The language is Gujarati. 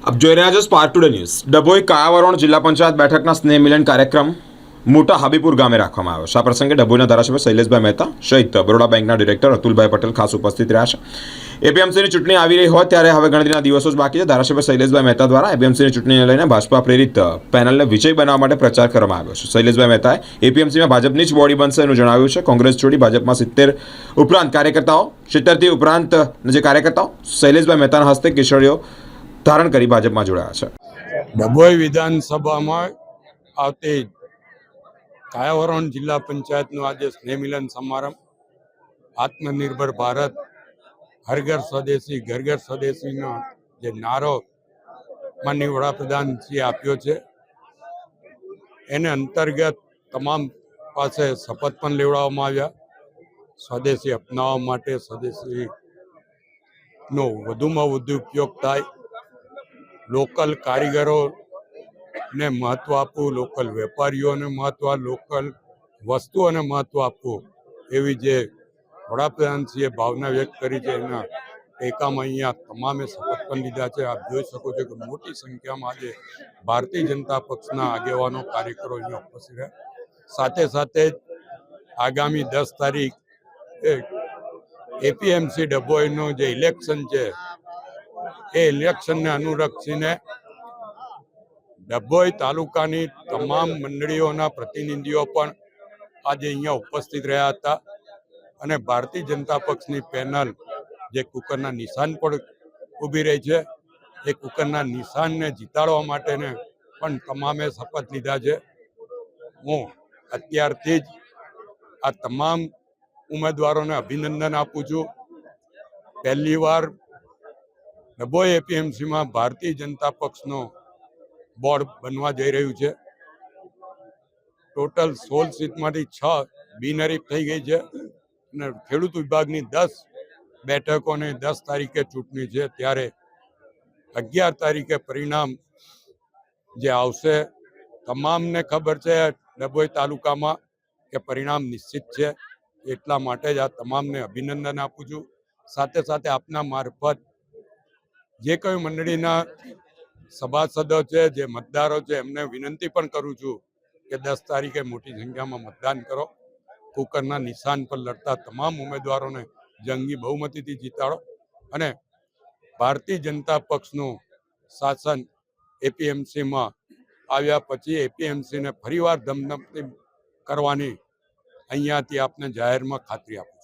આપ જોઈ રહ્યા છો સ્પાર્ક ટુડે ન્યૂઝ. ડભોઈ કાયાવરોણ જિલ્લા પંચાયત બેઠકના સ્નેહ મિલન કાર્યક્રમ મોટા હાબીપુર ગામે રાખવામાં આવ્યો છે. આ પ્રસંગે ડભોઈના ધારાસભ્ય શૈલેષભાઈ મહેતા સહિત બરોડા બેંકના ડિરેક્ટર અતુલભાઈ પટેલ ખાસ ઉપસ્થિત રહ્યા છે. એપીએમસીની ચૂંટણી આવી રહી હોય ત્યારે હવે ગણતરીના દિવસો જ બાકી છે. ધારાસભ્ય શૈલેષભાઈ મહેતા દ્વારા એપીએમસીની ચૂંટણીને લઈને ભાજપા પ્રેરિત પેનલને વિજય બનાવવા માટે પ્રચાર કરવામાં આવ્યો છે. શૈલેષભાઈ મહેતાએ એપીએમસીમાં ભાજપની જ બોડી બનશે એનું જણાવ્યું છે. કોંગ્રેસ છોડી ભાજપમાં 70 ઉપરાંત કાર્યકર્તાઓ 70થી ઉપરાંત જે કાર્યકર્તાઓ શૈલેષભાઈ મહેતાના હસ્તે કેસરીઓ ધારણ કરી ભાજપમાં જોડાયા છે. ડભોઈ વિધાનસભામાં આવતી કાયાવરોણ જિલ્લા પંચાયતનું આજે સ્નેહ મિલન સમારંભ આત્મનિર્ભર ભારત હર ઘર સ્વદેશી ઘર ઘર સ્વદેશીનો જે નારો માનનીય વડાપ્રધાનશ્રીએ આપ્યો છે એને અંતર્ગત તમામ પાસે શપથ પણ લેવડાવવામાં આવ્યા. સ્વદેશી અપનાવવા માટે સ્વદેશીનો વધુમાં વધુ ઉપયોગ થાય, લોકલ કારીગરોને મહત્વ આપવું, લોકલ વેપારીઓને મહત્વ, લોકલ વસ્તુઓને મહત્વ આપવું એવી જે વડાપ્રધાનશ્રીએ ભાવના વ્યક્ત કરી છે એના ટેકામાં અહીંયા તમામે શપથ પણ લીધા છે. આપ જોઈ શકો છો કે મોટી સંખ્યામાં આજે ભારતીય જનતા પક્ષના આગેવાનો કાર્યકરો અહીંયા ઉપસ્થિત રહ્યા. સાથે સાથે આગામી 10 તારીખ એપીએમસી ડભોઈનું જે ઇલેક્શન છે એ ઇલેક્શનને અનુલક્ષીને ડભોઈ તાલુકાની તમામ મંડળીઓના પ્રતિનિધિઓ પણ આજે અહીંયા ઉપસ્થિત રહ્યા હતા અને ભારતીય જનતા પક્ષની પેનલ જે કુકરના નિશાન પર ઊભી રહી છે એ કુકરના નિશાનને જીતાડવા માટેને પણ તમામે શપથ લીધા છે. હું અત્યારથી જ આ તમામ ઉમેદવારોને અભિનંદન આપું છું. પહેલીવાર ડભોઈ એપીએમસીમાં ભારતીય જનતા પક્ષનો બોર્ડ બનવા જઈ રહ્યું છે. ટોટલ 16 સીટમાંથી 6 બિનહરીફ થઈ ગઈ છે અને ખેડૂત વિભાગની 10 બેઠકોને 10 તારીખે ચૂંટણી છે ત્યારે 11 તારીખે પરિણામ જે આવશે તમામને ખબર છે ડભોઈ તાલુકામાં કે પરિણામ નિશ્ચિત છે. એટલા માટે જ આ તમામને અભિનંદન આપું છું. સાથે સાથે આપના મારફત જે કોઈ મંડળીના સભાસદો છે, જે મતદારો છે એમને વિનંતી પણ કરું છું કે 10 તારીખે મોટી સંખ્યામાં મતદાન કરો. કુકરના નિશાન પર લડતા તમામ ઉમેદવારોને જંગી બહુમતીથી જીતાડો અને ભારતીય જનતા પક્ષનું શાસન એપીએમસીમાં આવ્યા પછી એપીએમસીને ફરીવાર ધમધમતી કરવાની અહીંયાથી આપને જાહેરમાં ખાતરી આપું.